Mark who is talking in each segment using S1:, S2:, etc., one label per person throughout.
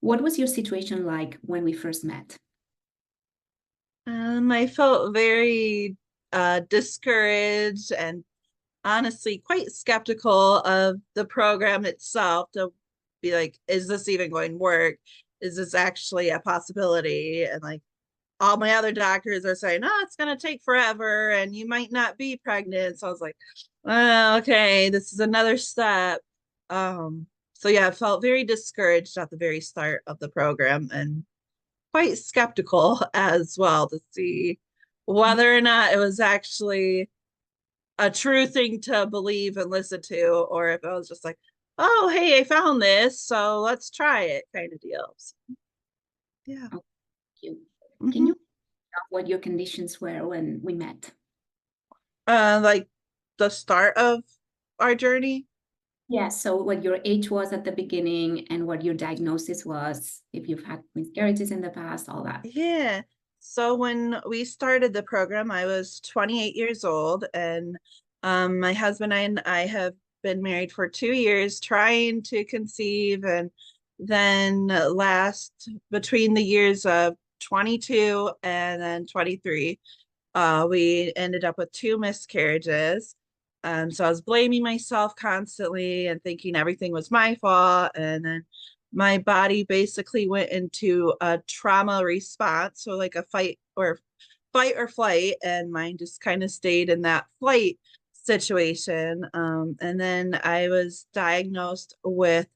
S1: What was your situation like when we first met?
S2: I felt very discouraged and honestly quite skeptical of the program itself to be like, is this even going to work? Is this actually a possibility? And like all my other doctors are saying, oh, it's going to take forever and you might not be pregnant. So I was like, oh, okay, this is another step. So yeah, I felt very discouraged at the very start of the program and quite skeptical as well to see whether or not it was actually a true thing to believe and listen to, or if I was just like, oh, hey, I found this, so let's try it kind of deal. So, yeah.
S1: Oh, you. Can
S2: hmm
S1: you tell what your conditions were when we met?
S2: Like the start of our journey.
S1: Yeah, so what your age was at the beginning and what your diagnosis was, if you've had miscarriages in the past, all that.
S2: Yeah. So when we started the program, I was 28 years old, and my husband and I have been married for 2 years, trying to conceive, and then last between the years of 22 and then 23, we ended up with two miscarriages. So I was blaming myself constantly and thinking everything was my fault. And then my body basically went into a trauma response, so like a fight or flight, and mine just kind of stayed in that flight situation. And then I was diagnosed with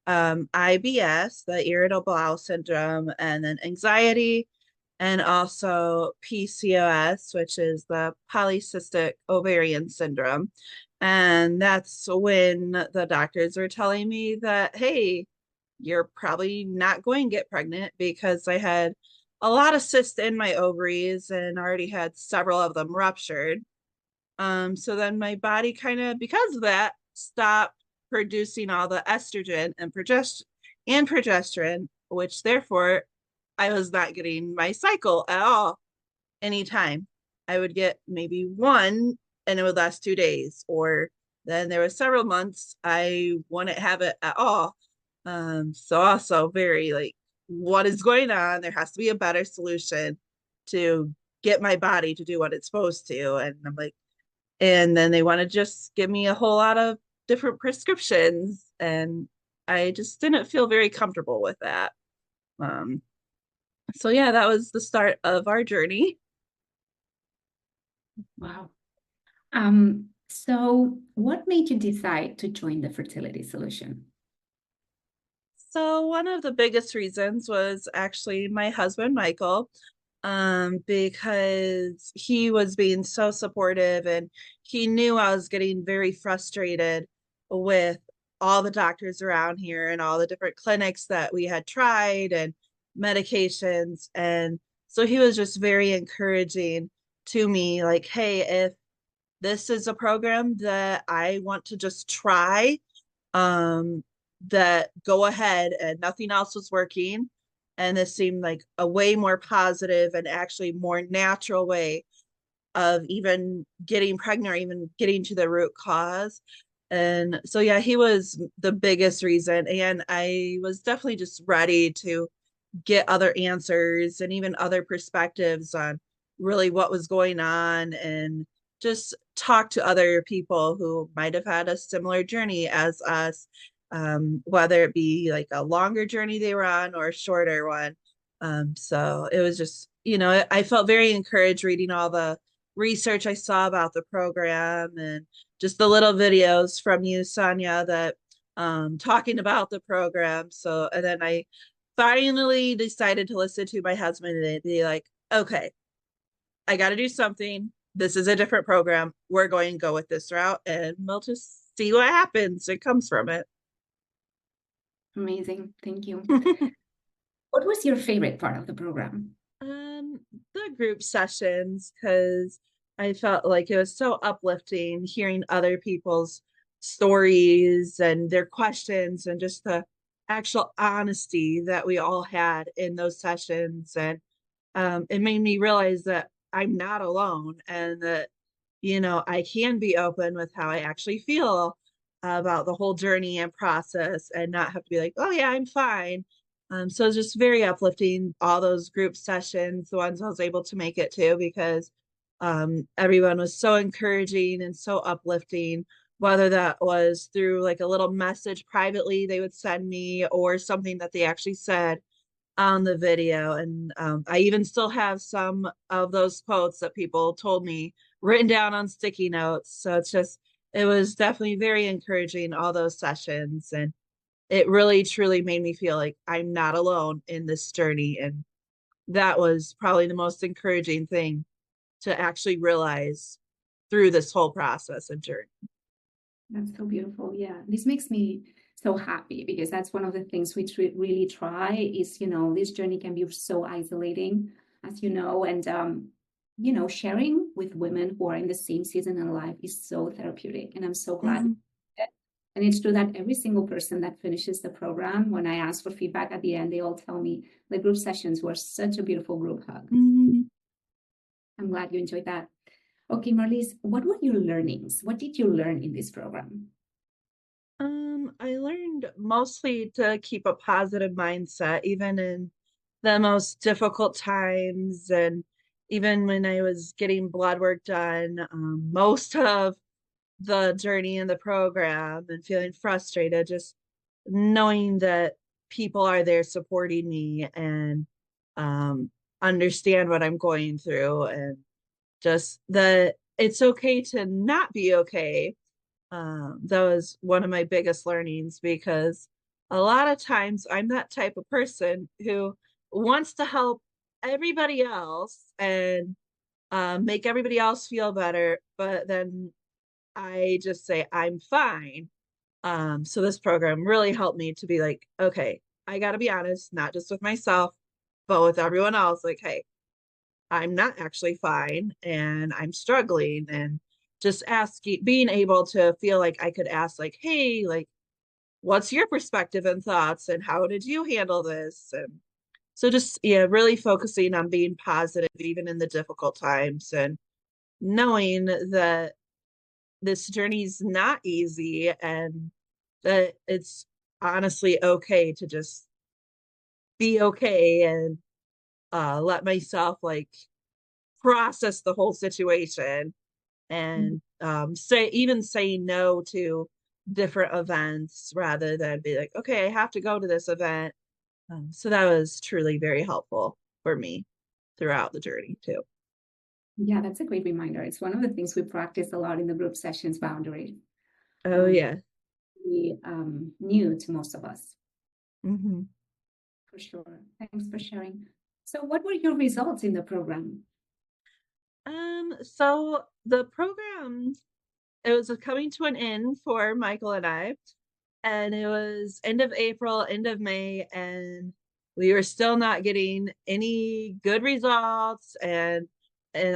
S2: IBS, the irritable bowel syndrome, and then anxiety, and also PCOS, which is the polycystic ovarian syndrome. And that's when the doctors were telling me that, hey, you're probably not going to get pregnant because I had a lot of cysts in my ovaries and already had several of them ruptured. So then my body kind of, because of that, stopped producing all the estrogen and progesterone, which therefore I was not getting my cycle at all anytime. I would get maybe one and it would last 2 days, or then there were several months I wouldn't have it at all. So also very like, what is going on? There has to be a better solution to get my body to do what it's supposed to. And I'm like, and then they want to just give me a whole lot of different prescriptions. And I just didn't feel very comfortable with that. Um, so yeah, that was the start of our journey.
S1: Wow. So what made you decide to join the Fertility Solution?
S2: So one of the biggest reasons was actually my husband, Michael, because he was being so supportive and he knew I was getting very frustrated with all the doctors around here and all the different clinics that we had tried and medications. And so he was just very encouraging to me, like, hey, if this is a program that I want to just try, um, that go ahead, and nothing else was working. And this seemed like a way more positive and actually more natural way of even getting pregnant or even getting to the root cause. And so, yeah, he was the biggest reason. And I was definitely just ready to get other answers and even other perspectives on really what was going on, and just talk to other people who might have had a similar journey as us, whether it be like a longer journey they were on or a shorter one. So it was just, I felt very encouraged reading all the research I saw about the program and just the little videos from you, Sonia, that talking about the program. So, and then I finally decided to listen to my husband and be like, okay, I got to do something. This is a different program. We're going to go with this route and we'll just see what happens. It comes from it.
S1: Amazing. Thank you. What was your favorite part of the program?
S2: The group sessions, because I felt like it was so uplifting hearing other people's stories and their questions and just the actual honesty that we all had in those sessions. And it made me realize that I'm not alone and that, I can be open with how I actually feel about the whole journey and process and not have to be like, oh, yeah, I'm fine. So it's just very uplifting, all those group sessions, the ones I was able to make it to, because everyone was so encouraging and so uplifting, whether that was through like a little message privately they would send me or something that they actually said on the video. And I even still have some of those quotes that people told me written down on sticky notes. So it was definitely very encouraging, all those sessions. And it really truly made me feel like I'm not alone in this journey. And that was probably the most encouraging thing to actually realize through this whole process and journey.
S1: That's so beautiful. Yeah, this makes me so happy because that's one of the things we really try is, this journey can be so isolating, as you know, and, sharing with women who are in the same season in life is so therapeutic. And I'm so glad. And it's true that every single person that finishes the program, when I ask for feedback at the end, they all tell me the group sessions were such a beautiful group hug. I'm glad you enjoyed that. Okay, Marlies, what were your learnings? What did you learn in this program?
S2: I learned mostly to keep a positive mindset, even in the most difficult times. And even when I was getting blood work done, most of the journey in the program and feeling frustrated, just knowing that people are there supporting me and understand what I'm going through, and just that it's okay to not be okay. That was one of my biggest learnings, because a lot of times I'm that type of person who wants to help everybody else and make everybody else feel better, but then I just say I'm fine. So this program really helped me to be like, okay, I got to be honest, not just with myself, but with everyone else. Like, hey, I'm not actually fine and I'm struggling. And just asking, being able to feel like I could ask, like, hey, like, what's your perspective and thoughts, and how did you handle this? And so just, yeah, really focusing on being positive, even in the difficult times, and knowing that this journey's not easy, and that it's honestly okay to just be okay, and let myself like process the whole situation, and saying no to different events rather than be like, okay, I have to go to this event. So that was truly very helpful for me throughout the journey too.
S1: Yeah, that's a great reminder. It's one of the things we practice a lot in the group sessions, boundaries.
S2: Oh yeah.
S1: New to most of us.
S2: Mm-hmm.
S1: For sure. Thanks for sharing. So what were your results in the program?
S2: So the program, it was coming to an end for Michael and I, and it was end of April, end of May, and we were still not getting any good results, and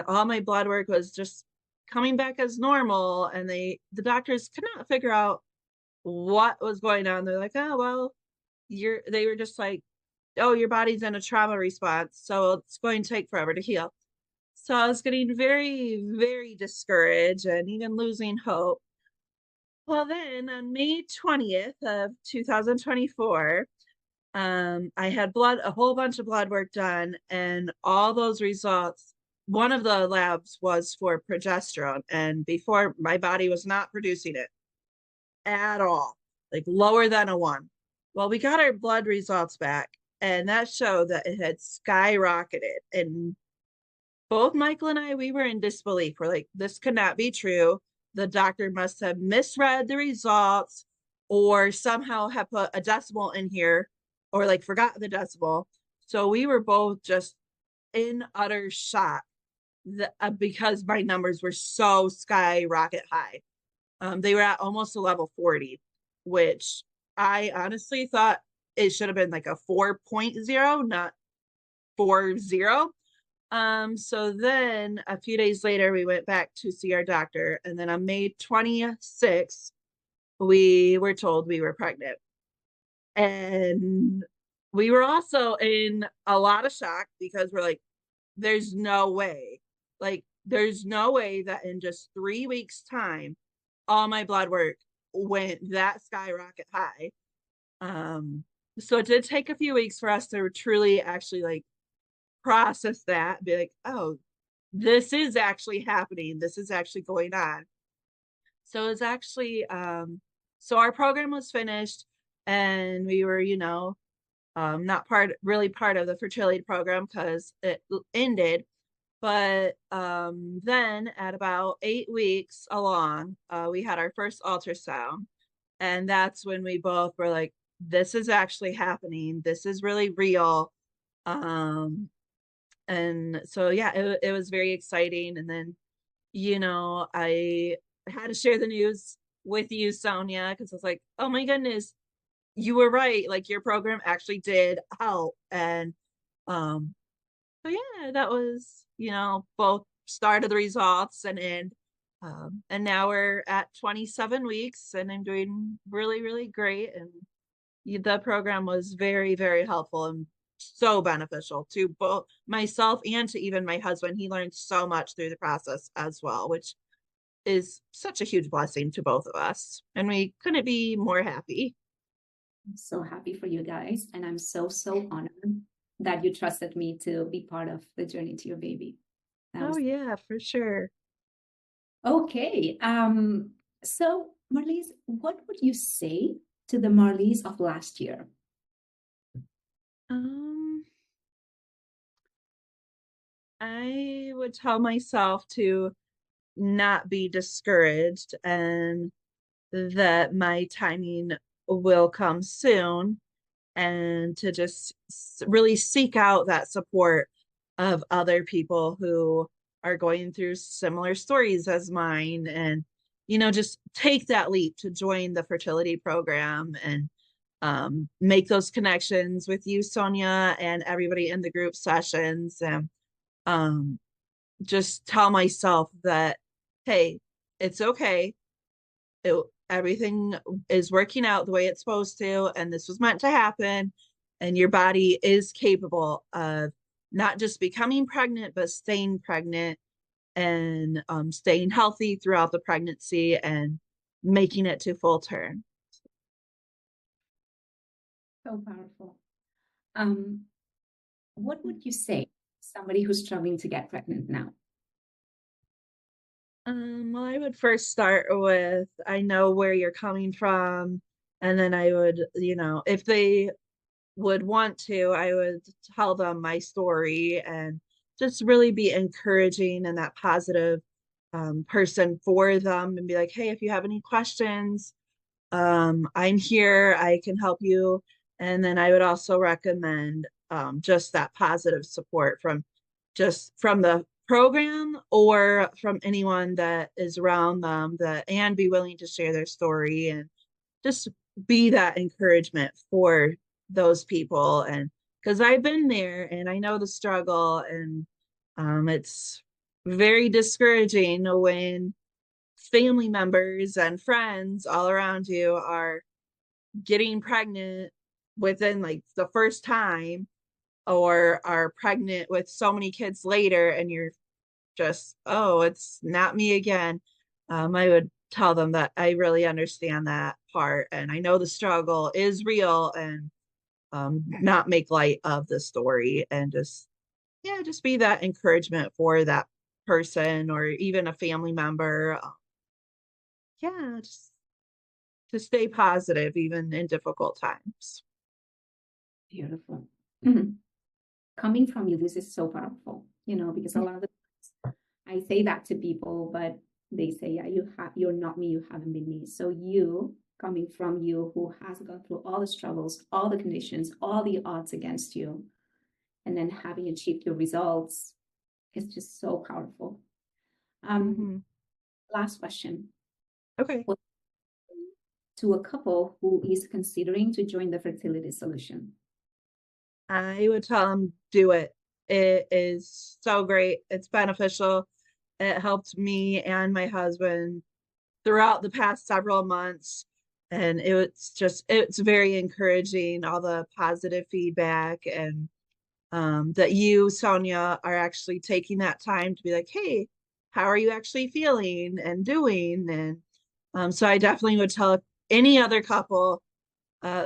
S2: all my blood work was just coming back as normal, and the doctors could not figure out what was going on. They're like, oh well, they were just like, oh, your body's in a trauma response, so it's going to take forever to heal. So I was getting very, very discouraged and even losing hope. Well, then on May 20th of 2024, I had a whole bunch of blood work done, and all those results, one of the labs was for progesterone, and before, my body was not producing it at all, like lower than a 1. Well, we got our blood results back, and that showed that it had skyrocketed. And both Michael and I, we were in disbelief. We're like, this could not be true. The doctor must have misread the results, or somehow have put a decimal in here, or like forgot the decimal. So we were both just in utter shock because my numbers were so skyrocket high. They were at almost a level 40, which I honestly thought it should have been like a 4.0, not 4.0. So then a few days later, we went back to see our doctor. And then on May 26th, we were told we were pregnant. And we were also in a lot of shock, because we're like, there's no way. Like, there's no way that in just 3 weeks' time, all my blood work went that skyrocket high. So it did take a few weeks for us to truly actually like process that, be like, oh, this is actually happening. This is actually going on. So it's actually, so our program was finished and we were, not really part of the fertility program because it ended. But then at about 8 weeks along, we had our first ultrasound. And that's when we both were like, this is actually happening. This is really real. Um, and so, yeah, it was very exciting. And then, I had to share the news with you, Sonia, because I was like, oh my goodness, you were right. Like your program actually did help. And um, so yeah, that was, both start of the results and end. And now we're at 27 weeks and I'm doing really, really great. And the program was very, very helpful and so beneficial to both myself and to even my husband. He learned so much through the process as well, which is such a huge blessing to both of us. And we couldn't be more happy.
S1: I'm so happy for you guys. And I'm so, so honored that you trusted me to be part of the journey to your baby. That
S2: Oh
S1: was
S2: yeah, for sure.
S1: okay. So Marlies, what would you say to the Marlies of last year?
S2: Um, I would tell myself to not be discouraged and that my timing will come soon and to just really seek out that support of other people who are going through similar stories as mine and just take that leap to join the fertility program and make those connections with you, Sonia, and everybody in the group sessions and um, just tell myself that hey, it's okay, it, everything is working out the way it's supposed to, and this was meant to happen. And your body is capable of not just becoming pregnant, but staying pregnant and staying healthy throughout the pregnancy and making it to full term.
S1: So powerful. Um, what would you say to somebody who's struggling to get pregnant now?
S2: Well, I would first start with I know where you're coming from, and then I would, if they would want to, I would tell them my story and just really be encouraging and that positive person for them and be like, hey, if you have any questions, I'm here, I can help you. And then I would also recommend just that positive support from the program or from anyone that is around them that and be willing to share their story and just be that encouragement for those people. And because I've been there and I know the struggle and it's very discouraging when family members and friends all around you are getting pregnant within like the first time or are pregnant with so many kids later and you're just, oh, it's not me again. I would tell them that I really understand that part and I know the struggle is real and not make light of the story and just, yeah, just be that encouragement for that person or even a family member. Yeah, just to stay positive even in difficult times.
S1: Beautiful. Coming from you, this is so powerful, because a lot of the times I say that to people, but they say, yeah, you're not me, you haven't been me. So you, coming from you, who has gone through all the struggles, all the conditions, all the odds against you, and then having achieved your results, is just so powerful.
S2: Mm-hmm.
S1: Last question.
S2: Okay.
S1: What to a couple who is considering to join the Fertility Solution?
S2: I would tell them do it. It is so great. It's beneficial. It helped me and my husband throughout the past several months. And it's very encouraging, all the positive feedback and that you, Sonia, are actually taking that time to be like, hey, how are you actually feeling and doing? And so I definitely would tell any other couple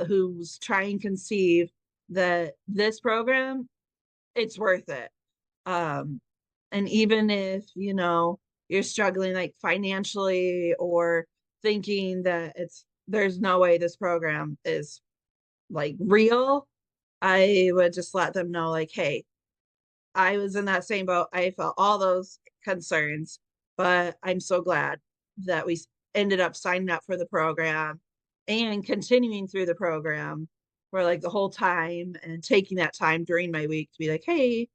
S2: who's trying to conceive, that this program, it's worth it. And even if, you're struggling like financially, or thinking that there's no way this program is like real, I would just let them know, like, hey, I was in that same boat. I felt all those concerns, but I'm so glad that we ended up signing up for the program and continuing through the program for like the whole time, and taking that time during my week to be like, hey,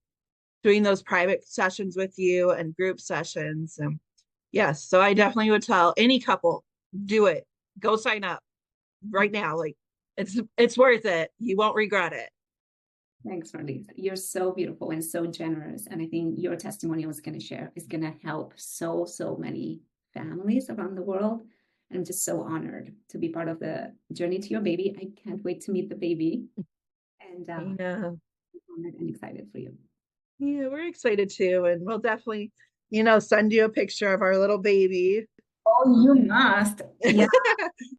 S2: doing those private sessions with you and group sessions. And yes, so I definitely would tell any couple, do it. Go sign up right now. Like, it's worth it. You won't regret it.
S1: Thanks, Marlies. You're so beautiful and so generous. And I think your testimony I was going to share is going to help so, so many families around the world. And I'm just so honored to be part of the journey to your baby. I can't wait to meet the baby. And I'm honored and excited for you.
S2: Yeah, we're excited too. And we'll definitely, send you a picture of our little baby.
S1: Oh, you must. Yeah.